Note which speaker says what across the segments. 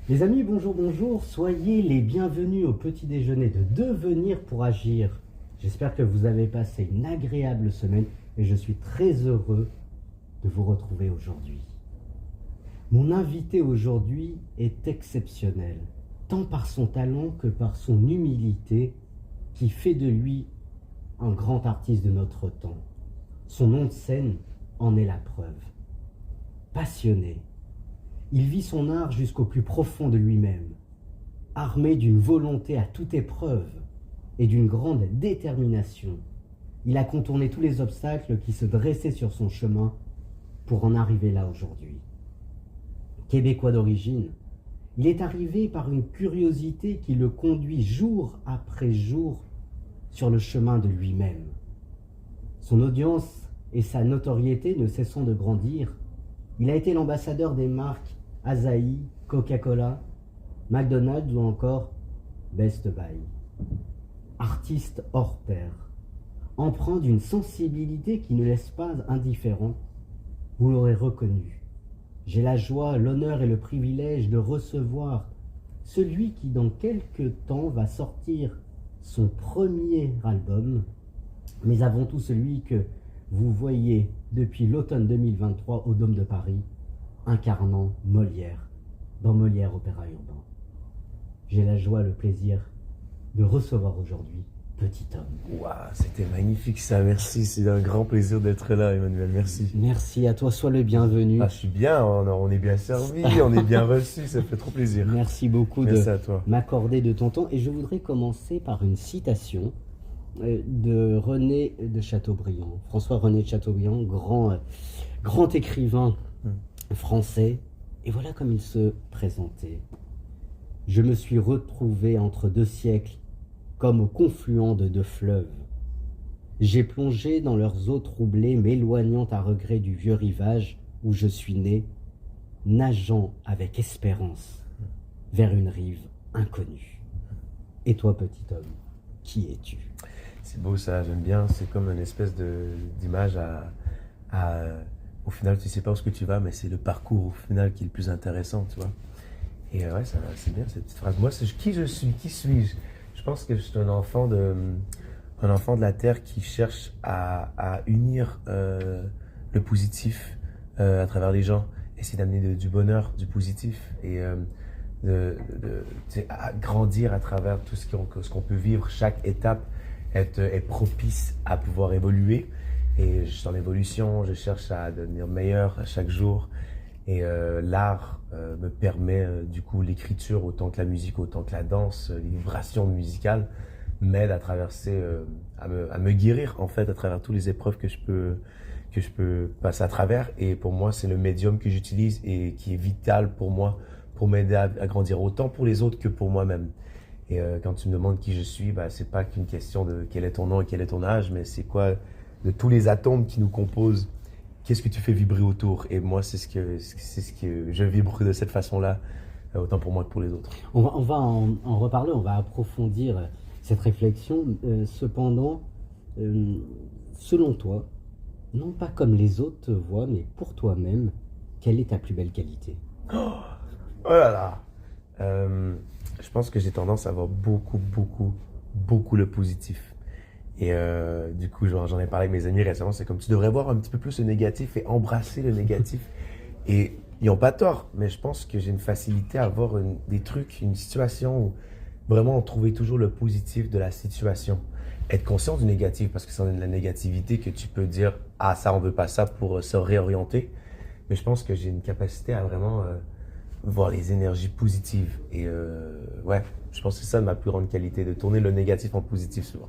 Speaker 1: Les amis, bonjour, bonjour, soyez les bienvenus au petit déjeuner de Devenir pour agir. J'espère que vous avez passé une agréable semaine et je suis très heureux de vous retrouver aujourd'hui. Mon invité aujourd'hui est exceptionnel, tant par son talent que par son humilité qui fait de lui un grand artiste de notre temps. Son nom de scène en est la preuve. Passionné, il vit son art jusqu'au plus profond de lui-même, armé d'une volonté à toute épreuve et d'une grande détermination. Il a contourné tous les obstacles qui se dressaient sur son chemin pour en arriver là aujourd'hui. Québécois d'origine, il est arrivé par une curiosité qui le conduit jour après jour sur le chemin de lui-même. Son audience et sa notoriété ne cessant de grandir, il a été l'ambassadeur des marques Asahi, Coca-Cola, McDonald's ou encore Best Buy. Artiste hors pair, empreint d'une sensibilité qui ne laisse pas indifférent, vous l'aurez reconnu. J'ai la joie, l'honneur et le privilège de recevoir celui qui dans quelques temps va sortir son premier album, mais avant tout celui que vous voyez depuis l'automne 2023 au Dôme de Paris, incarnant Molière dans Molière Opéra Urbain. J'ai la joie, le plaisir de recevoir aujourd'hui Petit Homme.
Speaker 2: Waouh, c'était magnifique ça, merci. C'est un grand plaisir d'être là, Emmanuel, merci.
Speaker 1: Merci à toi, sois le bienvenu.
Speaker 2: Ah, je suis bien, on est bien servi, on est bien reçu, ça fait trop plaisir.
Speaker 1: Merci beaucoup
Speaker 2: Merci à toi.
Speaker 1: m'accorder de ton temps. Et je voudrais commencer par une citation de René de Chateaubriand. François-René de Chateaubriand, grand écrivain français. Et voilà comme il se présentait. Je me suis retrouvé entre deux siècles, comme au confluent de deux fleuves. J'ai plongé dans leurs eaux troublées, m'éloignant à regret du vieux rivage où je suis né, nageant avec espérance vers une rive inconnue. Et toi, petit homme, qui es-tu?
Speaker 2: C'est beau ça, j'aime bien, c'est comme une espèce d'image au final, tu sais pas où ce que tu vas, mais c'est le parcours au final qui est le plus intéressant, tu vois. Et ouais, c'est bien cette petite phrase. Moi, c'est qui je suis, qui suis-je? Je pense que je suis un enfant de la Terre qui cherche à unir le positif à travers les gens, essayer d'amener du bonheur, du positif et tu sais, à grandir à travers tout ce qu'on peut vivre. Chaque étape est propice à pouvoir évoluer. Et je suis en évolution, je cherche à devenir meilleur à chaque jour. Et l'art me permet, du coup, l'écriture, autant que la musique, autant que la danse, les vibrations musicales, m'aident à traverser, à me guérir, en fait, à travers toutes les épreuves que je peux passer à travers. Et pour moi, c'est le médium que j'utilise et qui est vital pour moi, pour m'aider à grandir, autant pour les autres que pour moi-même. Et quand tu me demandes qui je suis, bah, c'est pas qu'une question de quel est ton nom et quel est ton âge, mais c'est quoi, de tous les atomes qui nous composent, qu'est-ce que tu fais vibrer autour? Et moi, c'est ce que je vibre de cette façon-là, autant pour moi que pour les autres.
Speaker 1: On va en reparler, on va approfondir cette réflexion. Cependant, selon toi, non pas comme les autres te voient, mais pour toi-même, quelle est ta plus belle qualité?
Speaker 2: Oh là là! Je pense que j'ai tendance à voir beaucoup le positif. Et du coup, j'en ai parlé avec mes amis récemment, c'est comme tu devrais voir un petit peu plus le négatif et embrasser le négatif. Et ils n'ont pas tort, mais je pense que j'ai une facilité à voir des trucs, une situation où vraiment trouver toujours le positif de la situation. Être conscient du négatif, parce que c'est de la négativité que tu peux dire « Ah, ça, on veut pas ça » pour se réorienter. Mais je pense que j'ai une capacité à vraiment voir les énergies positives. Et ouais, je pense que c'est ça ma plus grande qualité, de tourner le négatif en positif souvent.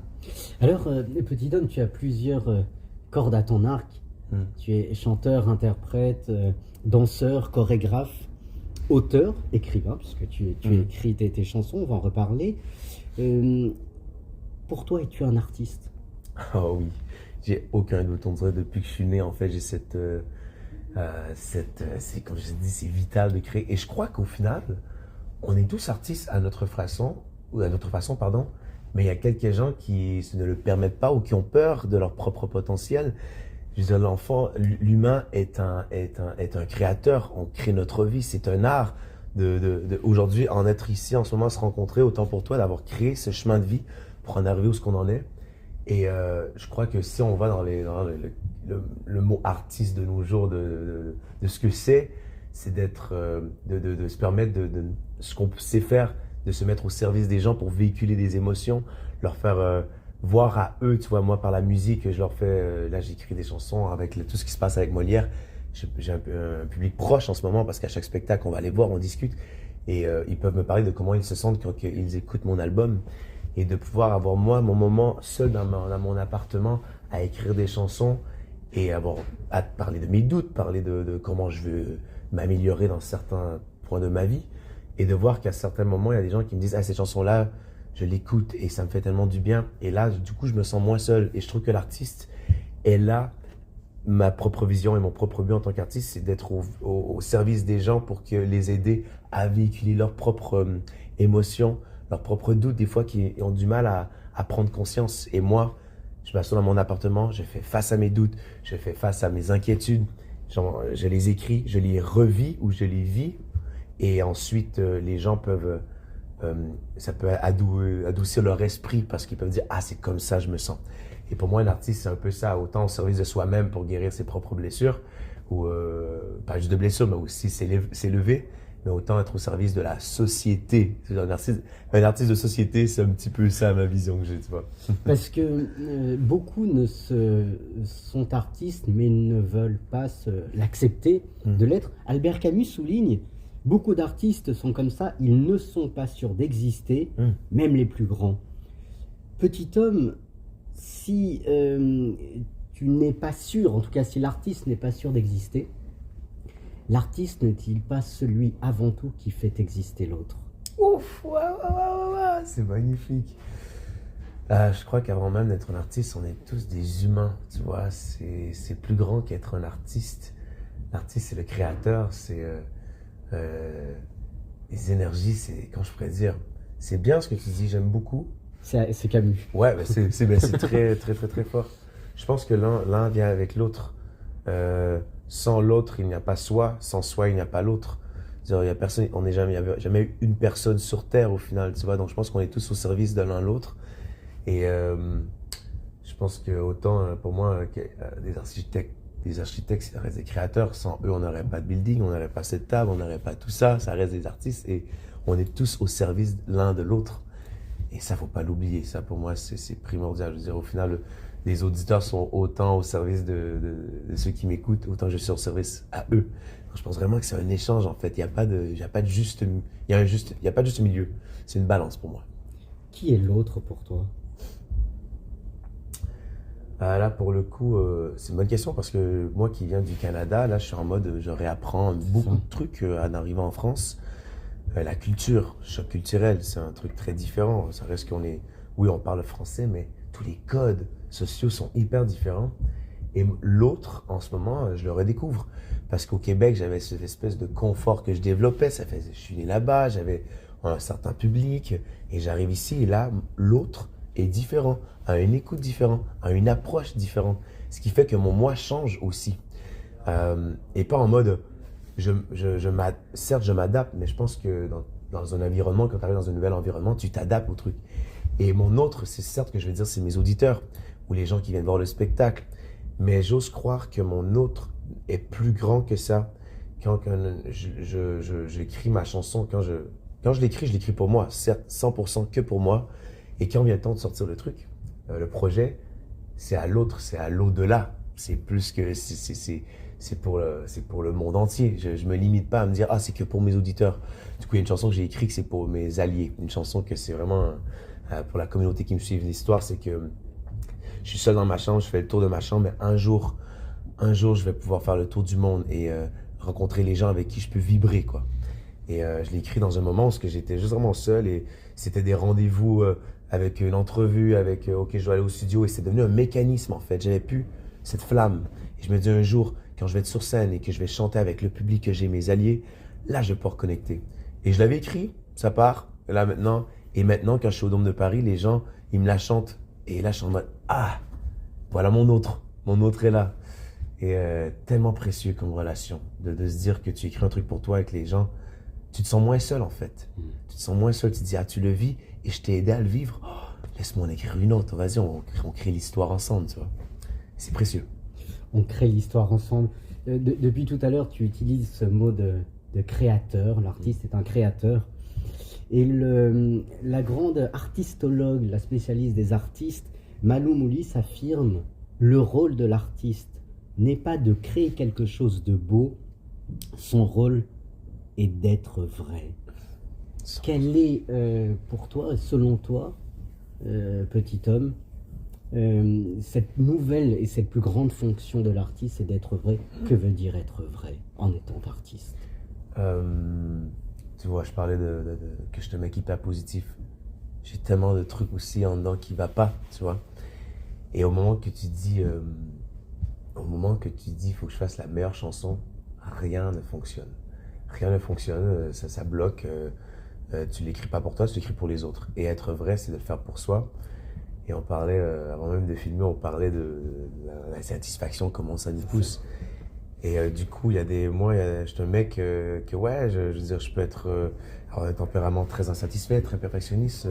Speaker 1: Alors, petit homme, tu as plusieurs cordes à ton arc. Tu es chanteur, interprète, danseur, chorégraphe, auteur, écrivain, puisque tu écris tes chansons, on va en reparler. Pour toi, es-tu un artiste?
Speaker 2: Oh oui, j'ai aucun doute. On dirait depuis que je suis né, en fait, j'ai c'est comme je dis, c'est vital de créer. Et je crois qu'au final, on est tous artistes à notre façon, pardon, mais il y a quelques gens qui ne le permettent pas ou qui ont peur de leur propre potentiel. Je veux dire, l'humain est un créateur, on crée notre vie, c'est un art. aujourd'hui, en être ici, en ce moment, se rencontrer, autant pour toi d'avoir créé ce chemin de vie pour en arriver où ce qu'on en est. Et je crois que si on va dans le mot artiste de nos jours, de ce que c'est d'être, de se permettre ce qu'on sait faire, de se mettre au service des gens pour véhiculer des émotions, leur faire voir à eux, tu vois, moi par la musique, je leur fais, là j'écris des chansons avec tout ce qui se passe avec Molière. J'ai un public proche en ce moment parce qu'à chaque spectacle, on va les voir, on discute et ils peuvent me parler de comment ils se sentent quand ils écoutent mon album et de pouvoir avoir moi mon moment seul dans mon appartement à écrire des chansons et à parler de mes doutes, parler de comment je veux m'améliorer dans certains points de ma vie et de voir qu'à certains moments, il y a des gens qui me disent « Ah, cette chanson-là, je l'écoute et ça me fait tellement du bien. » Et là, du coup, je me sens moins seul et je trouve que l'artiste est là. Ma propre vision et mon propre but en tant qu'artiste, c'est d'être au service des gens pour les aider à véhiculer leurs propres émotions, leurs propres doutes, des fois qui ont du mal à prendre conscience. Et moi, je m'assois dans mon appartement, je fais face à mes doutes, je fais face à mes inquiétudes, je les écris, je les revis ou je les vis. Et ensuite, les gens peuvent, ça peut adoucir leur esprit parce qu'ils peuvent dire « Ah, c'est comme ça, je me sens ». Et pour moi, un artiste, c'est un peu ça, autant au service de soi-même pour guérir ses propres blessures, ou pas juste de blessures, mais aussi s'élever, mais autant être au service de la société. Un artiste de société, c'est un petit peu ça ma vision que j'ai, tu vois.
Speaker 1: Parce que beaucoup sont artistes, mais ne veulent pas l'accepter de l'être. Albert Camus souligne, beaucoup d'artistes sont comme ça, ils ne sont pas sûrs d'exister, même les plus grands. Petit homme, si tu n'es pas sûr, en tout cas si l'artiste n'est pas sûr d'exister, l'artiste n'est-il pas celui avant tout qui fait exister l'autre?
Speaker 2: Ouf, c'est magnifique. Je crois qu'avant même d'être un artiste, on est tous des humains, tu vois, c'est plus grand qu'être un artiste. L'artiste, c'est le créateur, c'est les énergies, c'est, quand je pourrais dire, c'est bien ce que tu dis, j'aime beaucoup.
Speaker 1: C'est Camus.
Speaker 2: Ouais, c'est très, très, très, très fort. Je pense que l'un vient avec l'autre. Sans l'autre, il n'y a pas soi. Sans soi, il n'y a pas l'autre. Il y a personne, il n'y a jamais eu une personne sur Terre au final, tu vois. Donc je pense qu'on est tous au service de l'un l'autre. Et je pense que autant pour moi, des architectes, ça reste des créateurs. Sans eux, on n'aurait pas de building, on n'aurait pas cette table, on n'aurait pas tout ça. Ça reste des artistes et on est tous au service l'un de l'autre. Et ça, faut pas l'oublier. Ça, pour moi, c'est primordial. Je veux dire, au final, les auditeurs sont autant au service de ceux qui m'écoutent, autant je suis au service à eux. Donc, je pense vraiment que c'est un échange, en fait. Il n'y a pas de juste milieu. C'est une balance pour moi.
Speaker 1: Qui est l'autre pour toi?
Speaker 2: Là, pour le coup, c'est une bonne question parce que moi qui viens du Canada, là, je suis en mode, je réapprends beaucoup de trucs en arrivant en France. La culture, choc culturel, c'est un truc très différent. Ça reste oui, on parle français, mais tous les codes sociaux sont hyper différents. Et l'autre, en ce moment, je le redécouvre. Parce qu'au Québec, j'avais cette espèce de confort que je développais. Je suis né là-bas, j'avais un certain public. Et j'arrive ici, et là, l'autre est différent, a une écoute différente, a une approche différente. Ce qui fait que mon moi change aussi. Et pas en mode... certes, je m'adapte, mais je pense que dans un environnement, quand tu arrives dans un nouvel environnement, tu t'adaptes au truc. Et mon autre, c'est certes que je vais dire, c'est mes auditeurs ou les gens qui viennent voir le spectacle. Mais j'ose croire que mon autre est plus grand que ça. Quand j'écris ma chanson, quand je l'écris pour moi, certes, 100% que pour moi. Et quand vient le temps de sortir le truc, le projet, c'est à l'autre, c'est à l'au-delà. C'est plus que... C'est pour le monde entier. Je me limite pas à me dire, ah, c'est que pour mes auditeurs. Du coup, il y a une chanson que j'ai écrite que c'est pour mes alliés. Une chanson que c'est vraiment pour la communauté qui me suit. L'histoire, c'est que je suis seul dans ma chambre, je fais le tour de ma chambre, mais un jour, je vais pouvoir faire le tour du monde et rencontrer les gens avec qui je peux vibrer, quoi. Et je l'ai écrit dans un moment où j'étais juste vraiment seul et c'était des rendez-vous avec une entrevue, avec OK, je dois aller au studio et c'est devenu un mécanisme, en fait. J'avais plus cette flamme. Et je me dis un jour, quand je vais être sur scène et que je vais chanter avec le public que j'ai, mes alliés, là, je vais pouvoir connecter. Et je l'avais écrit, ça part, là maintenant. Et maintenant, quand je suis au Dôme de Paris, les gens, ils me la chantent. Et là, je suis en mode, ah, voilà mon autre est là. Et tellement précieux comme relation, de se dire que tu écris un truc pour toi et que les gens tu te sens moins seul en fait. Tu te sens moins seul, tu te dis, ah, tu le vis et je t'ai aidé à le vivre. Oh, laisse-moi en écrire une autre, vas-y, on crée l'histoire ensemble, tu vois. C'est précieux.
Speaker 1: On crée l'histoire ensemble. Depuis tout à l'heure, tu utilises ce mot de créateur. L'artiste est un créateur. Et la grande artistologue, la spécialiste des artistes, Malou Moulis affirme: le rôle de l'artiste n'est pas de créer quelque chose de beau, son rôle est d'être vrai. Quelle est pour toi, selon toi, petit homme, cette nouvelle et cette plus grande fonction de l'artiste, c'est d'être vrai? Que veut dire être vrai en étant artiste?
Speaker 2: Tu vois, je parlais que je te mets hyper positif. J'ai tellement de trucs aussi en dedans qui ne va pas, tu vois. Et au moment que tu dis, il faut que je fasse la meilleure chanson, rien ne fonctionne. Rien ne fonctionne, ça bloque. Tu l'écris pas pour toi, tu l'écris pour les autres. Et être vrai, c'est de le faire pour soi. Et on parlait, avant même de filmer, on parlait de la satisfaction, comment ça nous pousse. Et du coup, il y a des mois, je suis un mec que ouais, je veux dire, je peux être avoir un tempérament très insatisfait, très perfectionniste,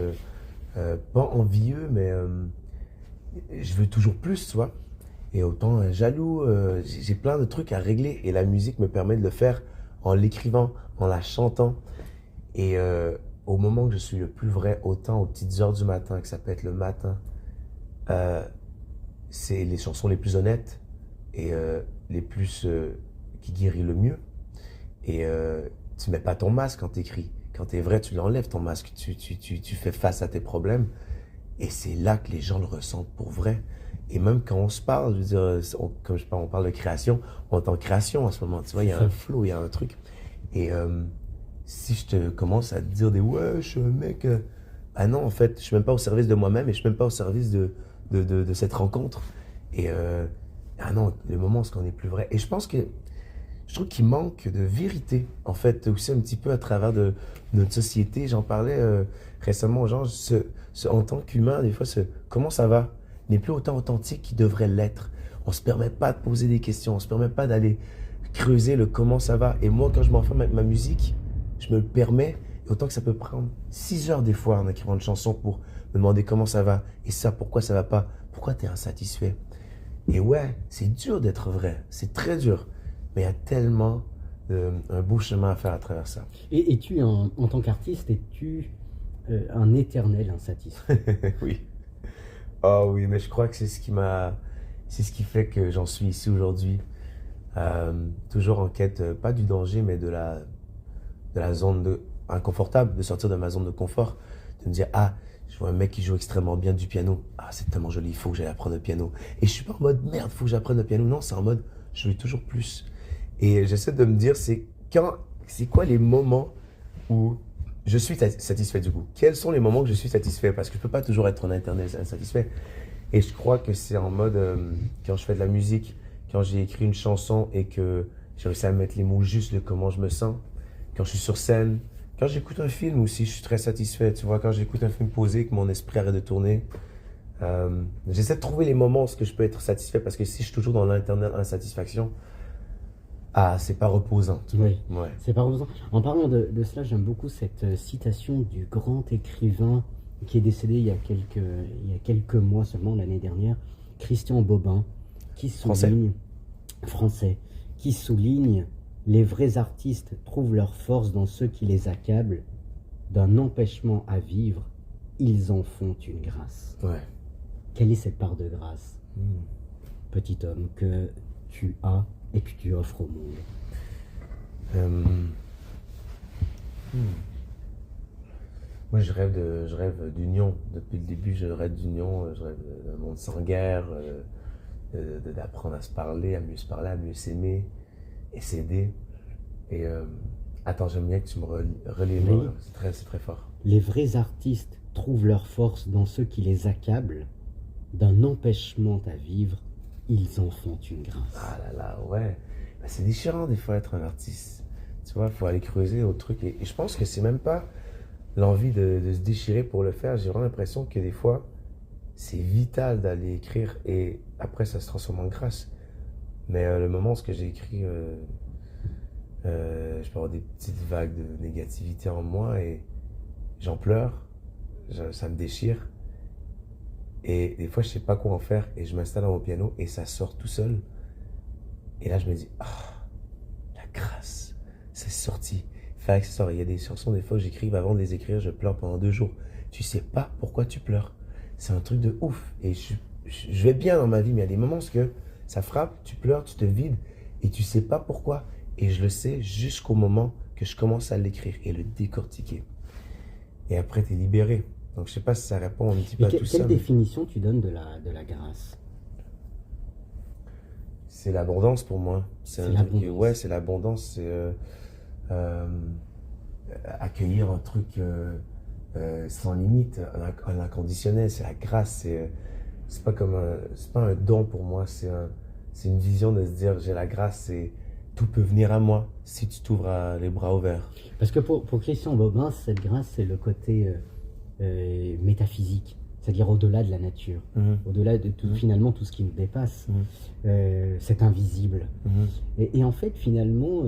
Speaker 2: pas envieux, mais je veux toujours plus, tu vois. Et autant jaloux, j'ai plein de trucs à régler et la musique me permet de le faire en l'écrivant, en la chantant. Et au moment que je suis le plus vrai, autant aux petites heures du matin, que ça peut être le matin, c'est les chansons les plus honnêtes et les plus qui guérit le mieux. Et tu mets pas ton masque quand tu écris. Quand tu es vrai, tu l'enlèves ton masque, tu fais face à tes problèmes. Et c'est là que les gens le ressentent pour vrai. Et même quand on se parle, je veux dire, comme je parle, on parle de création, on est en création en ce moment. Tu vois, il y a un flow, il y a un truc. Et si je te commence à te dire des ouais, je suis un mec. Ah non, en fait, je suis même pas au service de moi-même et je suis même pas au service de cette rencontre. Et ah non, le moment où on est plus vrai. Et je pense que je trouve qu'il manque de vérité, en fait, aussi un petit peu à travers de notre société. J'en parlais récemment aux gens, en tant qu'humain, des fois, comment ça va n'est plus autant authentique qu'il devrait l'être. On se permet pas de poser des questions, on se permet pas d'aller creuser le comment ça va. Et moi, quand je m'enferme avec ma musique, je me le permets, et autant que ça peut prendre 6 heures des fois en écrivant une chanson pour me demander comment ça va, et ça, pourquoi ça va pas, pourquoi tu es insatisfait. Et ouais, c'est dur d'être vrai, c'est très dur. Mais il y a tellement un beau chemin à faire à travers ça.
Speaker 1: Et tu, en tant qu'artiste, es-tu un éternel insatisfait?
Speaker 2: Oui. Oh oui, mais je crois que c'est ce qui fait que j'en suis ici aujourd'hui. Toujours en quête, pas du danger, mais de la zone inconfortable, de sortir de ma zone de confort. De me dire, ah, je vois un mec qui joue extrêmement bien du piano. Ah, c'est tellement joli, il faut que j'aille apprendre le piano. Et je suis pas en mode, merde, il faut que j'apprenne le piano. Non, c'est en mode, je veux toujours plus. Et j'essaie de me dire, c'est quoi les moments où je suis satisfait du coup? Quels sont les moments où je suis satisfait? Parce que je peux pas toujours être en internet insatisfait. Et je crois que c'est en mode, quand je fais de la musique, quand j'ai écrit une chanson et que j'ai réussi à mettre les mots justes de comment je me sens, quand je suis sur scène, quand j'écoute un film aussi, je suis très satisfait. Tu vois, quand j'écoute un film posé, que mon esprit arrête de tourner, j'essaie de trouver les moments où je peux être satisfait parce que si je suis toujours dans l'internet insatisfaction, ah, c'est pas reposant.
Speaker 1: Oui,
Speaker 2: ouais.
Speaker 1: C'est pas reposant. En parlant de cela, j'aime beaucoup cette citation du grand écrivain qui est décédé il y a quelques mois seulement, l'année dernière, Christian Bobin, qui souligne, français, qui souligne: les vrais artistes trouvent leur force dans ceux qui les accablent. D'un empêchement à vivre, ils en font une grâce.
Speaker 2: Ouais.
Speaker 1: Quelle est cette part de grâce, petit homme, que tu as et que tu offres au monde?
Speaker 2: Moi, je rêve d'union. Depuis le début, je rêve d'union. Je rêve d'un monde sans guerre, d'apprendre à se parler, à mieux s'aimer et s'aider. Et attends, j'aime bien que tu me relis les mots. C'est très fort.
Speaker 1: Les vrais artistes trouvent leur force dans ceux qui les accablent. D'un empêchement à vivre, ils en font une grâce.
Speaker 2: Ah là là, ouais. Bah, c'est déchirant des fois être un artiste. Tu vois, il faut aller creuser au truc. Et je pense que c'est même pas l'envie de se déchirer pour le faire. J'ai vraiment l'impression que des fois, c'est vital d'aller écrire et après, ça se transforme en grâce. Mais le moment où j'ai écrit Je peux avoir des petites vagues de négativité en moi et j'en pleure, ça me déchire. Et des fois, je sais pas quoi en faire et je m'installe à mon piano et ça sort tout seul. Et là, je me dis, ah, la grâce, c'est sorti. Il fallait que ça sorte. Il y a des chansons, des fois, que j'écrive, avant de les écrire, je pleure pendant 2 jours. Tu sais pas pourquoi tu pleures. C'est un truc de ouf. Et je vais bien dans ma vie, mais il y a des moments où ça frappe, tu pleures, tu te vides et tu sais pas pourquoi. Et je le sais jusqu'au moment que je commence à l'écrire et le décortiquer. Et après, tu es libéré. Donc, je sais pas si ça répond un petit peu à tout ça.
Speaker 1: Quelle définition tu donnes de la grâce?
Speaker 2: C'est l'abondance pour moi.
Speaker 1: C'est l'abondance.
Speaker 2: Ouais, c'est l'abondance. C'est euh, accueillir un truc sans limite, un inconditionnel. C'est la grâce. C'est pas c'est pas un don pour moi. C'est une vision de se dire j'ai la grâce et tout peut venir à moi si tu t'ouvres les bras ouverts.
Speaker 1: Parce que pour Christian Bobin, cette grâce, c'est le côté métaphysique, c'est-à-dire au-delà de la nature, au-delà de tout, finalement tout ce qui nous dépasse, c'est invisible. Et en fait, finalement,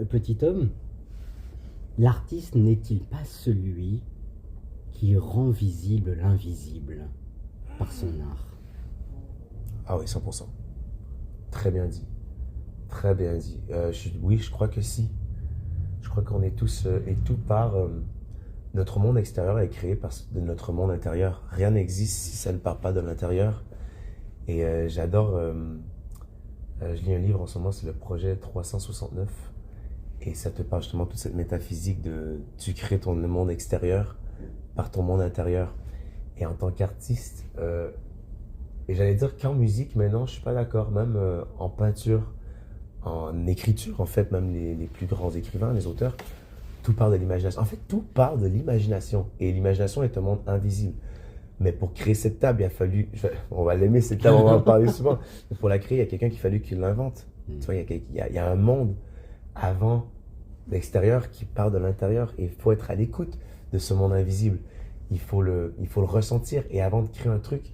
Speaker 1: petit homme, l'artiste n'est-il pas celui qui rend visible l'invisible par son art?
Speaker 2: Ah oui, 100%. Très bien dit. Très bien dit. Oui, je crois que si. Je crois qu'on est tous et tout par notre monde extérieur est créé de notre monde intérieur. Rien n'existe si ça ne part pas de l'intérieur. Et j'adore. Je lis un livre en ce moment, c'est le projet 369. Et ça te parle justement de toute cette métaphysique de tu crées ton monde extérieur par ton monde intérieur. Et en tant qu'artiste, et j'allais dire qu'en musique, mais non, je suis pas d'accord. Même en peinture, en écriture, en fait, même les plus grands écrivains, les auteurs, tout part de l'imagination. En fait, tout part de l'imagination. Et l'imagination est un monde invisible. Mais pour créer cette table, il a fallu... on va l'aimer, cette table, on va en parler souvent. Mais pour la créer, il y a quelqu'un qui a fallu qu'il l'invente. Tu vois, il y a un monde avant l'extérieur qui part de l'intérieur. Et il faut être à l'écoute de ce monde invisible. Il faut le ressentir. Et avant de créer un truc,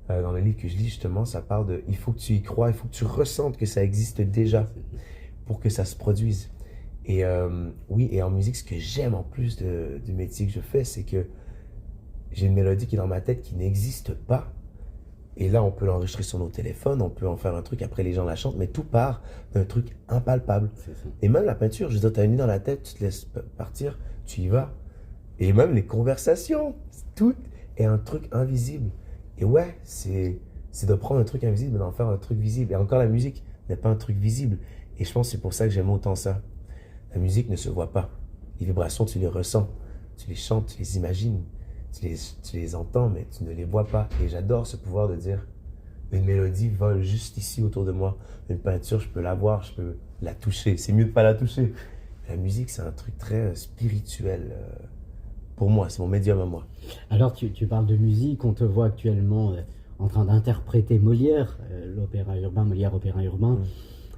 Speaker 2: dans le livre que je lis, justement, ça parle de... Il faut que tu y crois, il faut que tu ressentes que ça existe déjà pour que ça se produise. Et oui, et en musique, ce que j'aime en plus du métier que je fais, c'est que j'ai une mélodie qui est dans ma tête qui n'existe pas. Et là, on peut l'enregistrer sur nos téléphones, on peut en faire un truc, après les gens la chantent, mais tout part d'un truc impalpable. Et même la peinture, je veux dire, tu as une idée dans la tête, tu te laisses partir, tu y vas. Et même les conversations, tout est un truc invisible. Et ouais, c'est de prendre un truc invisible et d'en faire un truc visible. Et encore, la musique n'est pas un truc visible. Et je pense que c'est pour ça que j'aime autant ça. La musique ne se voit pas. Les vibrations, tu les ressens. Tu les chantes, tu les imagines. Tu les entends, mais tu ne les vois pas. Et j'adore ce pouvoir de dire, une mélodie vole juste ici autour de moi. Une peinture, je peux la voir, je peux la toucher. C'est mieux de ne pas la toucher. La musique, c'est un truc très spirituel. Pour moi, c'est mon médium à moi.
Speaker 1: Alors, tu parles de musique, on te voit actuellement en train d'interpréter Molière, l'opéra urbain, Molière opéra urbain.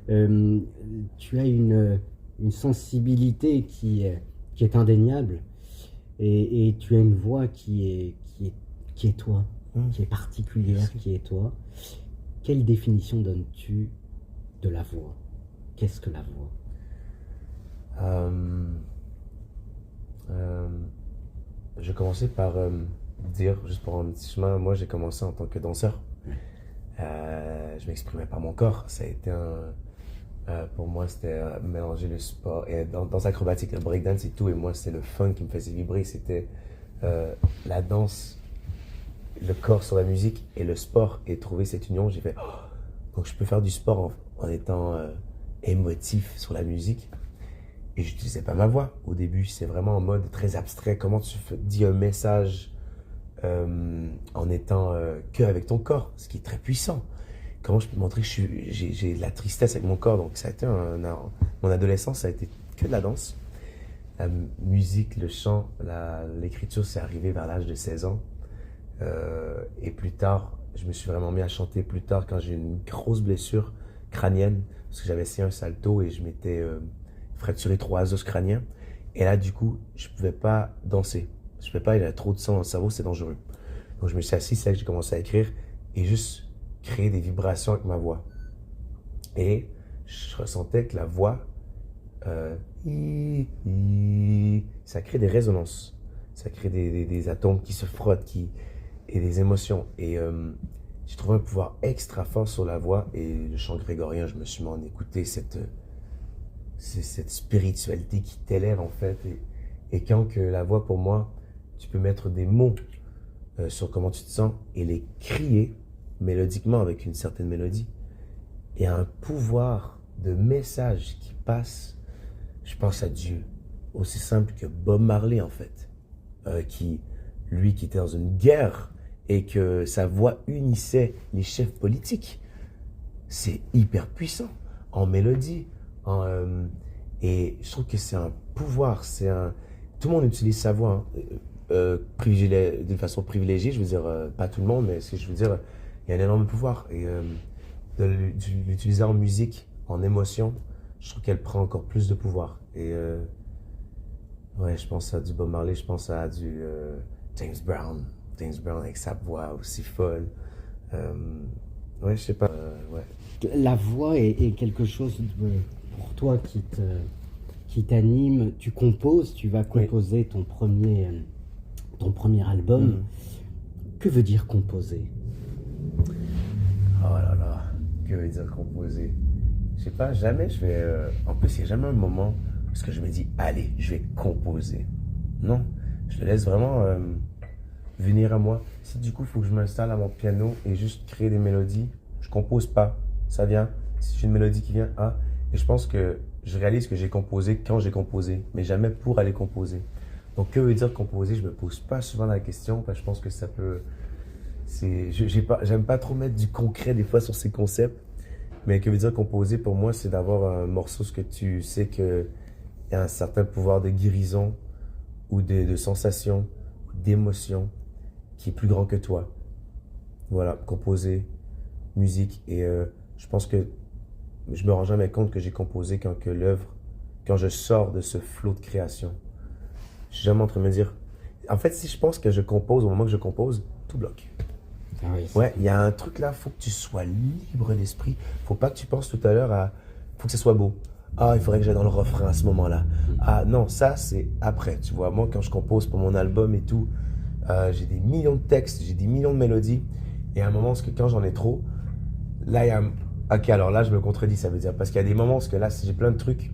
Speaker 1: Tu as une sensibilité qui est indéniable et tu as une voix qui est toi, qui est particulière, merci. Qui est toi. Quelle définition donnes-tu de la voix? Qu'est-ce que la voix?
Speaker 2: Je vais commencer par dire, juste pour un petit chemin, moi j'ai commencé en tant que danseur. Je m'exprimais par mon corps. Ça a été pour moi, c'était mélanger le sport et danse acrobatique, le breakdance et tout. Et moi, c'était le fun qui me faisait vibrer. C'était la danse, le corps sur la musique et le sport. Et trouver cette union, j'ai fait, oh, donc je peux faire du sport en étant émotif sur la musique. Et je n'utilisais pas ma voix au début. C'est vraiment en mode très abstrait. Comment tu dis un message en étant que avec ton corps, ce qui est très puissant. Comment je peux montrer que j'ai de la tristesse avec mon corps. Donc ça a été mon adolescence, ça a été que de la danse. La musique, le chant, l'écriture, c'est arrivé vers l'âge de 16 ans. Et plus tard, je me suis vraiment mis à chanter plus tard quand j'ai eu une grosse blessure crânienne. Parce que j'avais essayé un salto et je m'étais fracturé 3 os crâniens. Et là, du coup, je ne pouvais pas danser. Je ne pouvais pas, il y avait trop de sang dans le cerveau, c'est dangereux. Donc je me suis assis, c'est là que j'ai commencé à écrire et juste créer des vibrations avec ma voix. Et je ressentais que la voix Ça crée des résonances. Ça crée des atomes qui se frottent et des émotions. Et j'ai trouvé un pouvoir extra fort sur la voix. Et le chant grégorien, je me suis mis en écouter cette spiritualité qui t'élève en fait. Et quand que la voix, pour moi, tu peux mettre des mots sur comment tu te sens et les crier mélodiquement avec une certaine mélodie. Il y a un pouvoir de message qui passe. Je pense à Dieu, aussi simple que Bob Marley en fait, lui qui était dans une guerre et que sa voix unissait les chefs politiques. C'est hyper puissant en mélodie, et je trouve que c'est un pouvoir, tout le monde utilise sa voix, hein, d'une façon privilégiée, je veux dire, pas tout le monde, mais ce que je veux dire, il y a un énorme pouvoir, et de l'utiliser en musique, en émotion, je trouve qu'elle prend encore plus de pouvoir. Et ouais, je pense à du Bob Marley, je pense à du James Brown avec sa voix aussi folle. Ouais, je sais pas. Ouais.
Speaker 1: La voix est quelque chose pour toi qui t'anime. Tu composes, tu vas composer ton premier album. Que veut dire composer?
Speaker 2: Oh là là, que veut dire composer? Je sais pas, jamais je vais... En plus, il n'y a jamais un moment où je me dis, allez, je vais composer. Non, je le laisse vraiment venir à moi. Si du coup, il faut que je m'installe à mon piano et juste créer des mélodies, je compose pas. Ça vient. Si j'ai une mélodie qui vient, et je pense que je réalise que j'ai composé quand j'ai composé, mais jamais pour aller composer. Donc, que veut dire composer? Je me pose pas souvent la question, parce que je pense que ça peut... J'aime pas trop mettre du concret des fois sur ces concepts, mais que veut dire composer pour moi, c'est d'avoir un morceau que tu sais qu'il y a un certain pouvoir de guérison ou de sensation, d'émotion qui est plus grand que toi. Voilà, composer, musique, et je pense que je me rends jamais compte que j'ai composé quand je sors de ce flot de création. Je suis jamais en train de me dire, en fait, si je pense que je compose, au moment que je compose, tout bloque.
Speaker 1: Ah oui,
Speaker 2: ouais, il y a un truc là, faut que tu sois libre d'esprit. Faut pas que tu penses tout à l'heure faut que ce soit beau. Il faudrait que j'aille dans le refrain à ce moment-là. Non, ça c'est après. Tu vois, moi quand je compose pour mon album et tout, j'ai des millions de textes, j'ai des millions de mélodies. Et à un moment, parce que quand j'en ai trop, là il y a... Ok, alors là je me contredis, ça veut dire. Parce qu'il y a des moments, parce que là si j'ai plein de trucs,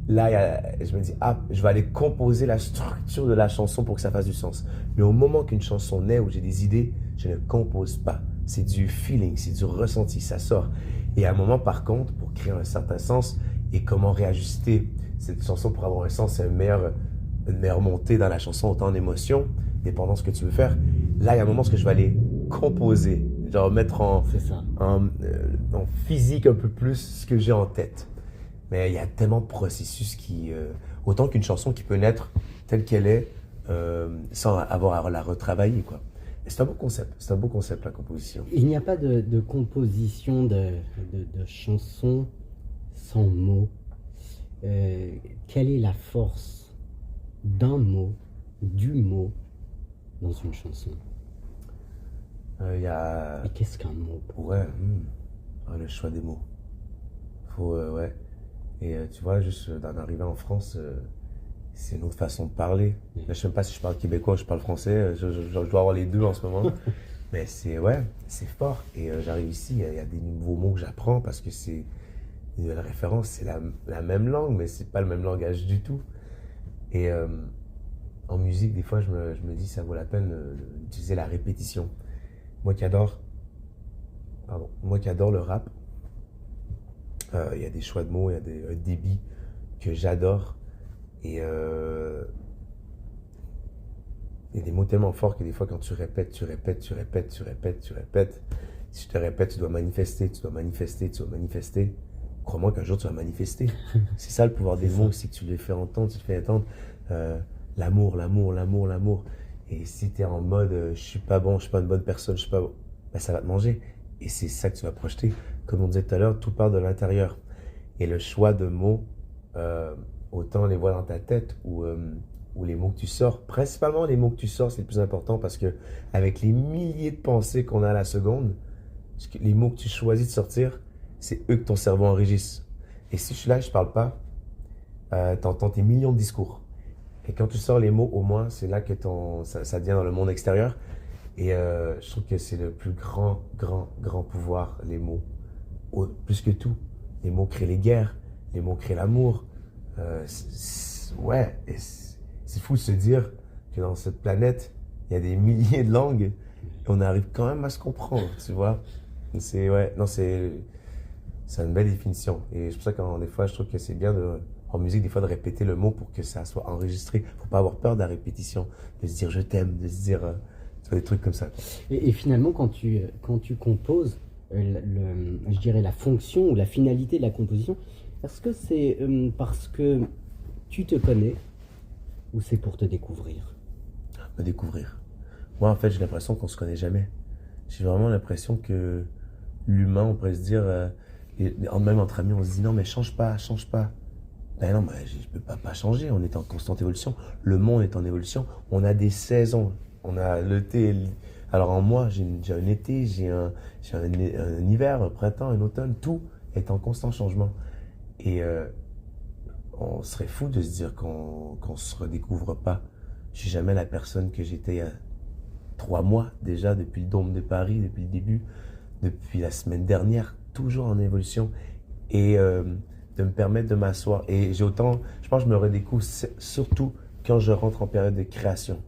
Speaker 2: là je me dis, je vais aller composer la structure de la chanson pour que ça fasse du sens. Mais au moment qu'une chanson naît, où j'ai des idées, je ne compose pas. C'est du feeling, c'est du ressenti, ça sort. Et à un moment, par contre, pour créer un certain sens et comment réajuster cette chanson pour avoir un sens, c'est une meilleure montée dans la chanson, autant en émotion, dépendant de ce que tu veux faire. Là, il y a un moment où je vais aller composer, genre mettre en physique un peu plus ce que j'ai en tête. Mais il y a tellement de processus autant qu'une chanson qui peut naître telle qu'elle est, sans avoir à la retravailler, quoi. C'est un beau concept, la composition.
Speaker 1: Il n'y a pas de composition de chansons sans mots. Quelle est la force d'un mot, du mot, dans une chanson? Et qu'est-ce qu'un mot pour
Speaker 2: Ouais, le choix des mots. Ouais. Et tu vois, juste d'en arriver en France, c'est une autre façon de parler. Là, je ne sais même pas si je parle québécois ou je parle français. Je dois avoir les deux en ce moment. Mais c'est fort. Et j'arrive ici, il y a des nouveaux mots que j'apprends parce que c'est la référence, c'est la même langue, mais c'est pas le même langage du tout. Et en musique, des fois, je me dis ça vaut la peine d'utiliser la répétition. Moi qui adore le rap, il y a des choix de mots, il y a un débit que j'adore. Et il y a des mots tellement forts que des fois quand tu répètes, si je te répète, tu dois manifester. Crois-moi qu'un jour tu vas manifester. C'est ça le pouvoir des mots, c'est que tu les fais entendre, l'amour. Et si tu es en mode je suis pas bon, je suis pas une bonne personne, je suis pas bon, ça va te manger. Et c'est ça que tu vas projeter. Comme on disait tout à l'heure, tout part de l'intérieur. Et le choix de mots, autant les voir dans ta tête ou les mots que tu sors. Principalement les mots que tu sors, c'est le plus important parce que avec les milliers de pensées qu'on a à la seconde, les mots que tu choisis de sortir, c'est eux que ton cerveau enregistre. Et si je suis là et je parle pas, t'entends tes millions de discours. Et quand tu sors les mots, au moins, c'est là que ça devient dans le monde extérieur. Et je trouve que c'est le plus grand pouvoir, les mots. Plus que tout. Les mots créent les guerres, les mots créent l'amour. Ouais, et c'est fou de se dire que dans cette planète, il y a des milliers de langues et on arrive quand même à se comprendre, tu vois. Ouais, non, c'est une belle définition. Et c'est pour ça que des fois, je trouve que c'est bien en musique, des fois, de répéter le mot pour que ça soit enregistré. Faut pas avoir peur de la répétition, de se dire je t'aime, de se dire tu vois, des trucs comme ça.
Speaker 1: Et finalement, quand tu composes, je dirais la fonction ou la finalité de la composition, est-ce que c'est parce que tu te connais ou c'est pour te découvrir?
Speaker 2: Me découvrir. Moi, en fait, j'ai l'impression qu'on se connaît jamais. J'ai vraiment l'impression que l'humain, on pourrait se dire, même entre amis, on se dit non, mais change pas, change pas. Ben non, je ne peux pas changer, on est en constante évolution. Le monde est en évolution. On a des saisons. On a l'été. Alors en moi, j'ai un été, j'ai un hiver, un printemps, un automne. Tout est en constant changement. Et on serait fou de se dire qu'on se redécouvre pas. Je suis jamais la personne que j'étais il y a 3 mois déjà, depuis le Dôme de Paris, depuis le début, depuis la semaine dernière, toujours en évolution. Et de me permettre de m'asseoir. Et je pense que je me redécouvre surtout quand je rentre en période de création.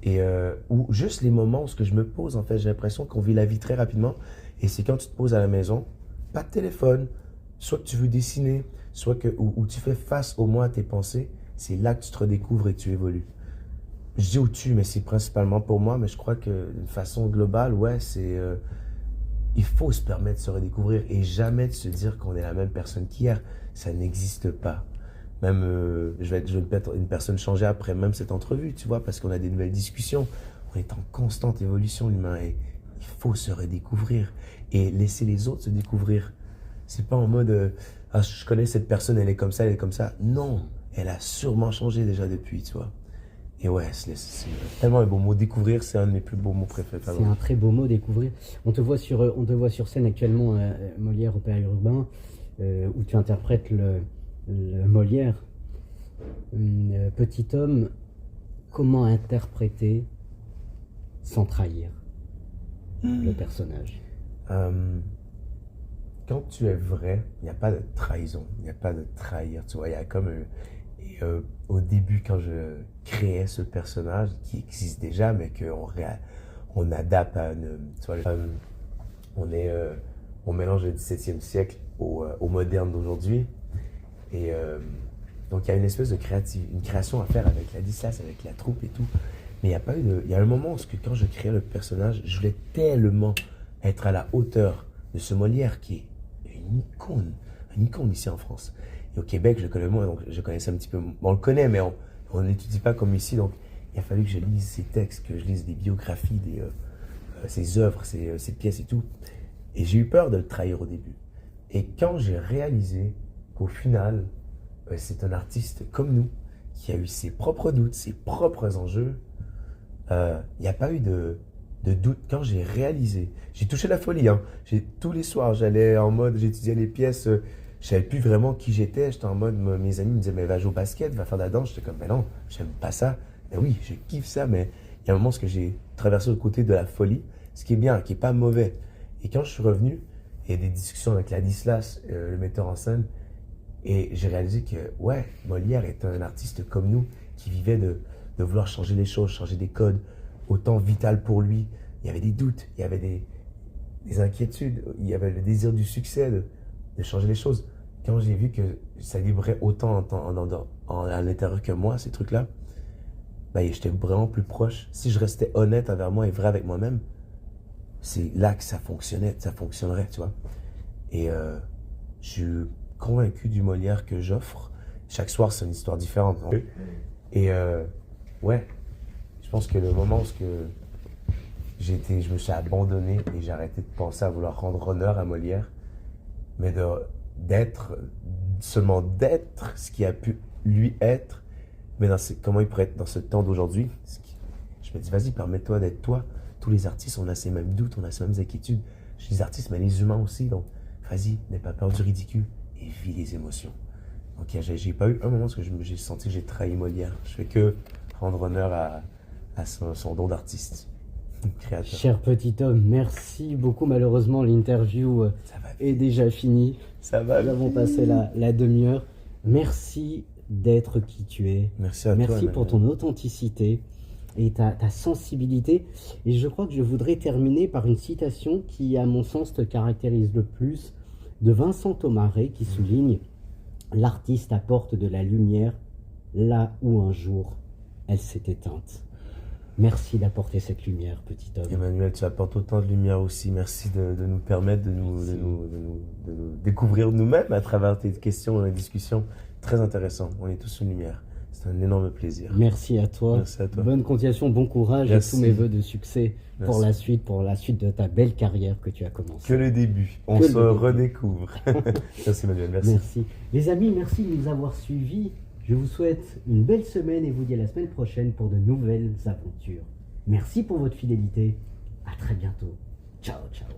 Speaker 2: Et ou juste les moments où je me pose, en fait, j'ai l'impression qu'on vit la vie très rapidement. Et c'est quand tu te poses à la maison, pas de téléphone, soit que tu veux dessiner, soit où tu fais face au moins à tes pensées, c'est là que tu te redécouvres et que tu évolues. Je dis où mais c'est principalement pour moi, mais je crois que d'une façon globale, ouais, il faut se permettre de se redécouvrir et jamais de se dire qu'on est la même personne qu'hier. Ça n'existe pas. Même, je vais être une personne changée après même cette entrevue, tu vois, parce qu'on a des nouvelles discussions. On est en constante évolution, l'humain, et il faut se redécouvrir et laisser les autres se découvrir. C'est pas en mode, ah, je connais cette personne, elle est comme ça, elle est comme ça. Non, elle a sûrement changé déjà depuis, tu vois. Et ouais, c'est tellement un beau mot. Découvrir, c'est un de mes plus beaux mots préférés.
Speaker 1: C'est un très beau mot, découvrir. On te voit sur scène actuellement, Molière au Périurbain, où tu interprètes le Molière. Petit homme, comment interpréter sans trahir le personnage?
Speaker 2: Quand tu es vrai, il n'y a pas de trahison, il n'y a pas de trahir. Tu vois, il y a comme au début, quand je créais ce personnage qui existe déjà, mais on adapte à une. Tu vois, on mélange le XVIIe siècle au moderne d'aujourd'hui. Et donc, il y a une espèce de une création à faire avec la Ladislas, avec la troupe et tout. Mais il y a pas eu il y a un moment où quand je créais le personnage, je voulais tellement être à la hauteur de ce Molière qui est une icône ici en France. Et au Québec, je connais moins, donc je connaissais un petit peu. On le connaît, mais on n'étudie pas comme ici. Donc, il a fallu que je lise ses textes, que je lise des biographies, ses œuvres, ses pièces et tout. Et j'ai eu peur de le trahir au début. Et quand j'ai réalisé qu'au final, c'est un artiste comme nous, qui a eu ses propres doutes, ses propres enjeux, il n'y a pas eu de doute. Quand j'ai réalisé, j'ai touché la folie. Hein. Tous les soirs, j'allais en mode, j'étudiais les pièces, je savais plus vraiment qui j'étais. J'étais en mode, mes amis me disaient, mais va jouer au basket, va faire de la danse. J'étais comme, mais non, j'aime pas ça. Mais oui, je kiffe ça, mais il y a un moment où j'ai traversé le côté de la folie, ce qui est bien, qui est pas mauvais. Et quand je suis revenu, il y a des discussions avec Ladislas, le metteur en scène, et j'ai réalisé que, ouais, Molière est un artiste comme nous, qui vivait de vouloir changer les choses, changer des codes, autant vital pour lui. Il y avait des doutes, il y avait des inquiétudes, il y avait le désir du succès, de changer les choses. Quand j'ai vu que ça vibrait autant à l'intérieur que moi, ces trucs-là, ben, j'étais vraiment plus proche. Si je restais honnête envers moi et vrai avec moi-même, c'est là que ça fonctionnerait, tu vois. Et je suis convaincu du Molière que j'offre. Chaque soir, c'est une histoire différente. Non? Et ouais, je pense que le moment où je me suis abandonné et j'ai arrêté de penser à vouloir rendre honneur à Molière, mais seulement d'être ce qui a pu lui être, mais comment il pourrait être dans ce temps d'aujourd'hui. Je me dis, vas-y, permets-toi d'être toi. Tous les artistes, on a ces mêmes doutes, on a ces mêmes inquiétudes. Je dis les artistes, mais les humains aussi. Donc, vas-y, n'aie pas peur du ridicule et vis les émotions. Donc j'ai pas eu un moment parce que j'ai senti que j'ai trahi Molière. Je fais que rendre honneur à son don d'artiste, créateur.
Speaker 1: Cher petit homme, merci beaucoup. Malheureusement, l'interview
Speaker 2: Ça va
Speaker 1: est déjà finie.
Speaker 2: Ça va.
Speaker 1: Nous avons passé la demi-heure. Merci d'être qui tu es.
Speaker 2: Merci à toi.
Speaker 1: Merci pour ton authenticité et ta sensibilité. Et je crois que je voudrais terminer par une citation qui, à mon sens, te caractérise le plus, de Vincent Thomaret, qui souligne « L'artiste apporte de la lumière là où un jour elle s'est éteinte ». Merci d'apporter cette lumière, petit homme.
Speaker 2: Emmanuel, tu apportes autant de lumière aussi. Merci de nous permettre de nous découvrir nous-mêmes à travers tes questions et discussions. Très intéressant. On est tous une lumière. C'est un énorme plaisir.
Speaker 1: Merci à toi.
Speaker 2: Merci à toi.
Speaker 1: Bonne continuation, bon courage
Speaker 2: Merci.
Speaker 1: et tous mes voeux de succès pour la suite de ta belle carrière que tu as commencée.
Speaker 2: Que le début. On se redécouvre. Merci Emmanuel, merci.
Speaker 1: Merci. Les amis, merci de nous avoir suivis. Je vous souhaite une belle semaine et vous dis à la semaine prochaine pour de nouvelles aventures. Merci pour votre fidélité. À très bientôt. Ciao, ciao.